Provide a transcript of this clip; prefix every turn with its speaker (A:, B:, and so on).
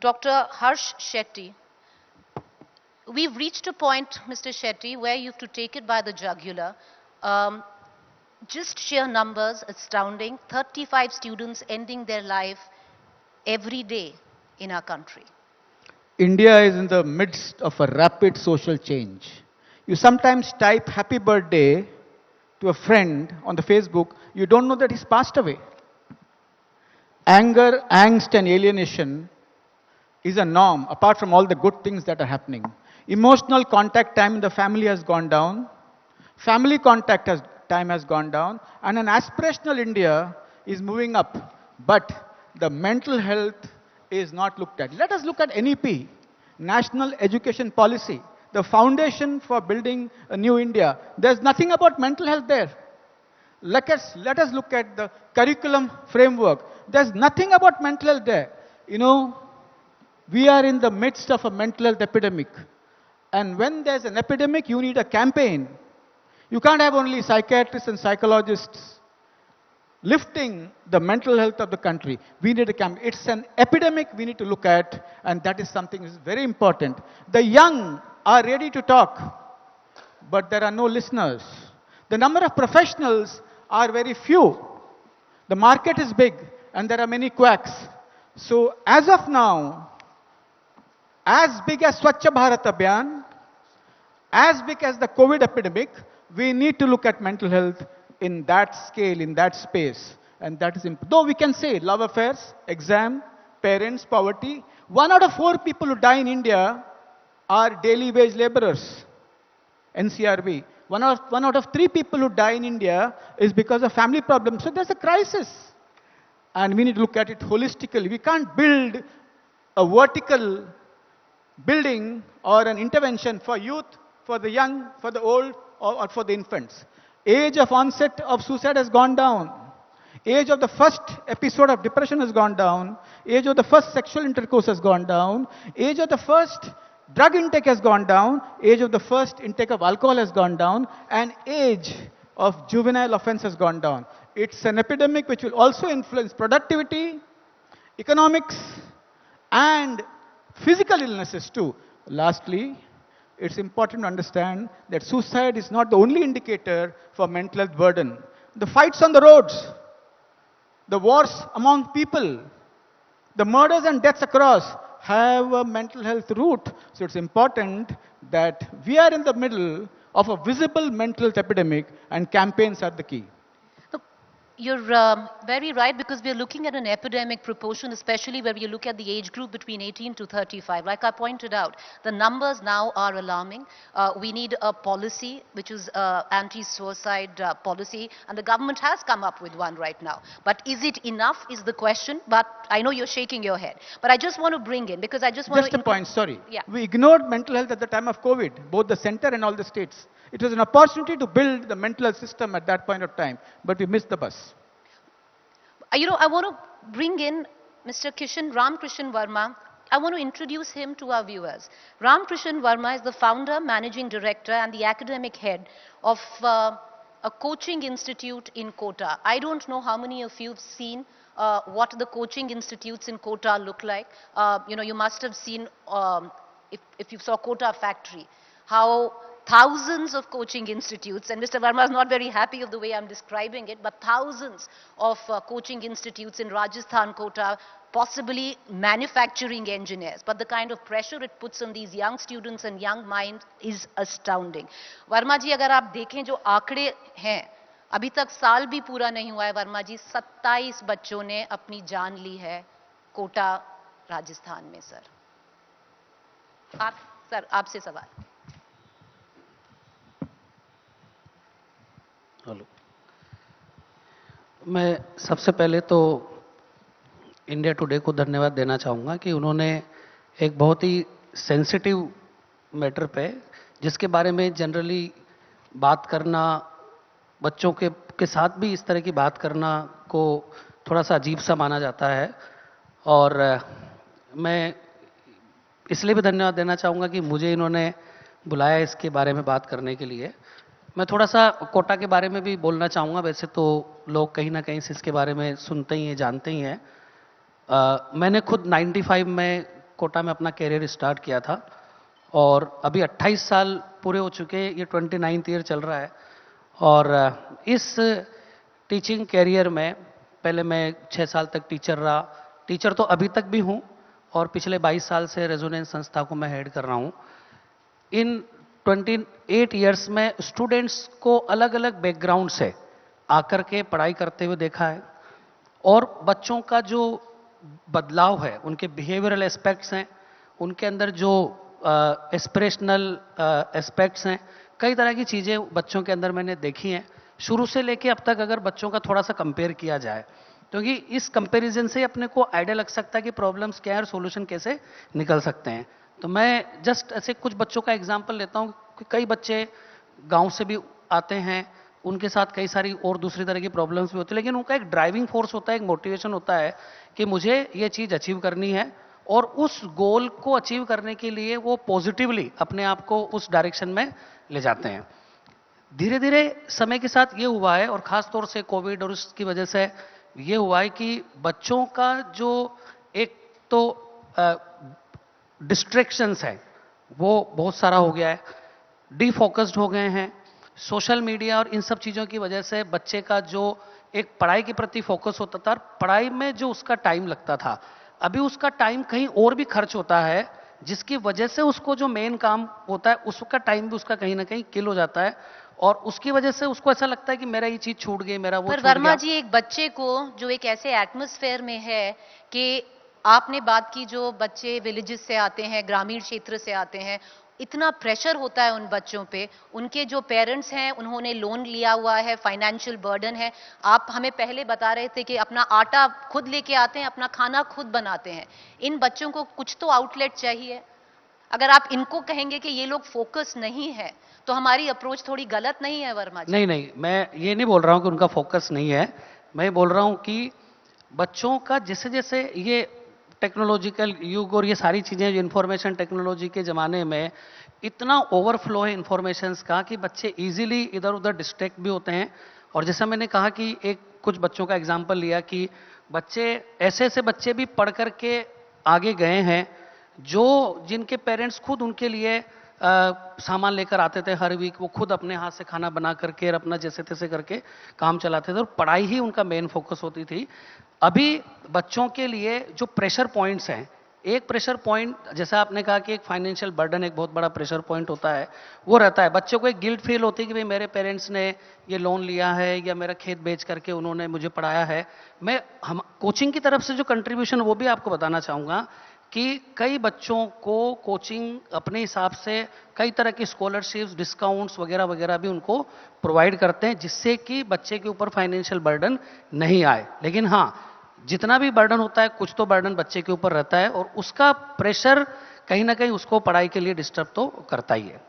A: Dr. Harish Shetty, we've reached a point, Mr. Shetty, where you have to take it by the jugular. Um, just sheer numbers, astounding. 35 students ending their life every day in our country.
B: India is in the midst of a rapid social change. You sometimes type happy birthday to a friend on the Facebook, you don't know that he's passed away. Anger, angst, and alienation is a norm, apart from all the good things that are happening. Emotional contact time in the family has gone down. Family time has gone down. And an aspirational India is moving up. But the mental health is not looked at. Let us look at NEP, National Education Policy, the foundation for building a new India. There's nothing about mental health there. Let us look at the curriculum framework. There's nothing about mental health there. You know, we are in the midst of a mental health epidemic. And when there's an epidemic, you need a campaign. You can't have only psychiatrists and psychologists lifting the mental health of the country. We need a campaign. It's an epidemic we need to look at, and that is something that is very important. The young are ready to talk, but there are no listeners. The number of professionals are very few. The market is big, and there are many quacks. So as of now, as big as Swachh Bharat Abhiyan, as big as the COVID epidemic, we need to look at mental health in that scale, in that space. And that is important. Though we can say love affairs, exam, parents, poverty, 1 out of 4 people who die in India are daily wage laborers. NCRB. One out of 3 people who die in India is because of family problems. So there's a crisis. And we need to look at it holistically. We can't build a vertical building or an intervention for youth, for the young, for the old, or for the infants. Age of onset of suicide has gone down. Age of the first episode of depression has gone down. Age of the first sexual intercourse has gone down. Age of the first drug intake has gone down. Age of the first intake of alcohol has gone down. And age of juvenile offense has gone down. It's an epidemic which will also influence productivity, economics, and physical illnesses too. Lastly, it's important to understand that suicide is not the only indicator for mental health burden. The fights on the roads, the wars among people, the murders and deaths across have a mental health root. So it's important that we are in the middle of a visible mental health epidemic, and campaigns are the key.
A: You're very right, because we're looking at an epidemic proportion, especially where you look at the age group between 18 to 35. Like I pointed out, the numbers now are alarming. We need a policy which is anti-suicide policy, and the government has come up with one right now. But is it enough is the question. But I know you're shaking your head. But I just want to bring in, because I just want to...
B: Just a point, sorry.
A: Yeah.
B: We ignored mental health at the time of COVID, both the center and all the states. It was an opportunity to build the mental health system at that point of time, but we missed the bus.
A: You know, I want to bring in Mr. Ramkrishan Verma. I want to introduce him to our viewers. Ramkrishan Verma is the founder, managing director, and the academic head of a coaching institute in Kota. I don't know how many of you have seen what the coaching institutes in Kota look like. You know, you must have seen, if you saw Kota Factory, how thousands of coaching institutes, and Mr. Verma is not very happy of the way I'm describing it, but thousands of coaching institutes in Rajasthan, Kota, possibly manufacturing engineers. But the kind of pressure it puts on these young students and young minds is astounding. Verma ji, agar aap dekhen jo aakde hain, abhi tak saal bhi pura nahi hua hai, Verma ji, 27 बच्चों ने अपनी जान ली है कोटा राजस्थान में, sir. Sir, आपसे सवाल.
C: Hello, मैं सबसे पहले तो इंडिया टुडे को धन्यवाद देना चाहूँगा कि उन्होंने एक बहुत ही सेंसिटिव मैटर पे, जिसके बारे में जनरली बात करना, बच्चों के साथ भी इस तरह की बात करना को थोड़ा सा अजीब सा माना जाता है, और मैं इसलिए भी धन्यवाद देना चाहूँगा कि मुझे इन्होंने बुलाया इसके बारे में बात करने के लिए. मैं थोड़ा सा कोटा के बारे में भी बोलना चाहूँगा. वैसे तो लोग कहीं ना कहीं से इसके बारे में सुनते ही हैं, जानते ही हैं. मैंने खुद 95 में कोटा में अपना करियर स्टार्ट किया था और अभी 28 साल पूरे हो चुके, ये 29th ईयर चल रहा है। और इस टीचिंग करियर में पहले मैं 6 साल तक टीचर रहा, टीचर तो अभी तक भी हूँ और पिछले 22 साल से रेजोनेंस संस्था को मैं हेड कर रहा हूँ। इन 28 ईयर्स में स्टूडेंट्स को अलग अलग बैकग्राउंड से आकर के पढ़ाई करते हुए देखा है और बच्चों का जो बदलाव है, उनके बिहेवियरल एस्पेक्ट्स हैं, उनके अंदर जो एस्पिरेशनल एस्पेक्ट्स हैं, कई तरह की चीज़ें बच्चों के अंदर मैंने देखी हैं शुरू से लेके अब तक। अगर बच्चों का थोड़ा सा कंपेयर किया जाए क्योंकि इस कंपैरिजन से अपने को आइडिया लग सकता है कि प्रॉब्लम्स क्या है और सॉल्यूशन कैसे निकल सकते हैं। तो मैं जस्ट ऐसे कुछ बच्चों का एग्जांपल लेता हूं कि कई बच्चे गांव से भी आते हैं, उनके साथ कई सारी और दूसरी तरह की प्रॉब्लम्स भी होती है, लेकिन उनका एक ड्राइविंग फोर्स होता है, एक मोटिवेशन होता है कि मुझे ये चीज़ अचीव करनी है और उस गोल को अचीव करने के लिए वो पॉजिटिवली अपने आप को उस डायरेक्शन में ले जाते हैं। धीरे धीरे समय के साथ ये हुआ है और ख़ास तौर से कोविड और उसकी वजह से ये हुआ है कि बच्चों का जो एक तो डिस्ट्रैक्शंस है वो बहुत सारा हो गया है, डिफोकस्ड हो गए हैं। सोशल मीडिया और इन सब चीज़ों की वजह से बच्चे का जो एक पढ़ाई के प्रति फोकस होता था, पढ़ाई में जो उसका टाइम लगता था, अभी उसका टाइम कहीं और भी खर्च होता है, जिसकी वजह से उसको जो मेन काम होता है उसका टाइम भी उसका कहीं ना कहीं किल हो जाता है और उसकी वजह से उसको ऐसा लगता है कि मेरा ये चीज़ छूट गई, मेरा वो
A: पर
C: छूट गया।
A: वर्मा जी, एक बच्चे को जो एक ऐसे एटमॉस्फेयर में है कि आपने बात की जो बच्चे विलेजेस से आते हैं, ग्रामीण क्षेत्र से आते हैं, इतना प्रेशर होता है उन बच्चों पे, उनके जो पेरेंट्स हैं उन्होंने लोन लिया हुआ है, फाइनेंशियल बर्डन है। आप हमें पहले बता रहे थे कि अपना आटा खुद लेके आते हैं, अपना खाना खुद बनाते हैं। इन बच्चों को कुछ तो आउटलेट चाहिए। अगर आप इनको कहेंगे कि ये लोग फोकस नहीं है तो हमारी अप्रोच थोड़ी गलत नहीं है वर्मा जी?
C: नहीं नहीं, मैं ये नहीं बोल रहा हूं कि उनका फोकस नहीं है, मैं बोल रहा हूं कि बच्चों का जैसे जैसे ये टेक्नोलॉजिकल युग और ये सारी चीज़ें जो इंफॉर्मेशन टेक्नोलॉजी के ज़माने में इतना ओवरफ्लो है इंफॉर्मेशंस का कि बच्चे इजीली इधर उधर डिस्ट्रैक्ट भी होते हैं। और जैसा मैंने कहा कि एक कुछ बच्चों का एग्जांपल लिया कि बच्चे ऐसे ऐसे बच्चे भी पढ़ करके आगे गए हैं जो जिनके पेरेंट्स खुद उनके लिए सामान लेकर आते थे हर वीक, वो खुद अपने हाथ से खाना बना करके और अपना जैसे तैसे करके काम चलाते थे और पढ़ाई ही उनका मेन फोकस होती थी। अभी बच्चों के लिए जो प्रेशर पॉइंट्स हैं, एक प्रेशर पॉइंट जैसा आपने कहा कि एक फाइनेंशियल बर्डन एक बहुत बड़ा प्रेशर पॉइंट होता है, वो रहता है। बच्चों को एक गिल्ट फील होती है कि भाई मेरे पेरेंट्स ने ये लोन लिया है या मेरा खेत बेच करके उन्होंने मुझे पढ़ाया है। मैं हम कोचिंग की तरफ से जो कंट्रीब्यूशन वो भी आपको बताना चाहूँगा कि कई बच्चों को कोचिंग अपने हिसाब से कई तरह की स्कॉलरशिप्स, डिस्काउंट्स वगैरह वगैरह भी उनको प्रोवाइड करते हैं जिससे कि बच्चे के ऊपर फाइनेंशियल बर्डन नहीं आए। लेकिन हाँ, जितना भी बर्डन होता है कुछ तो बर्डन बच्चे के ऊपर रहता है और उसका प्रेशर कहीं ना कहीं उसको पढ़ाई के लिए डिस्टर्ब तो करता ही है।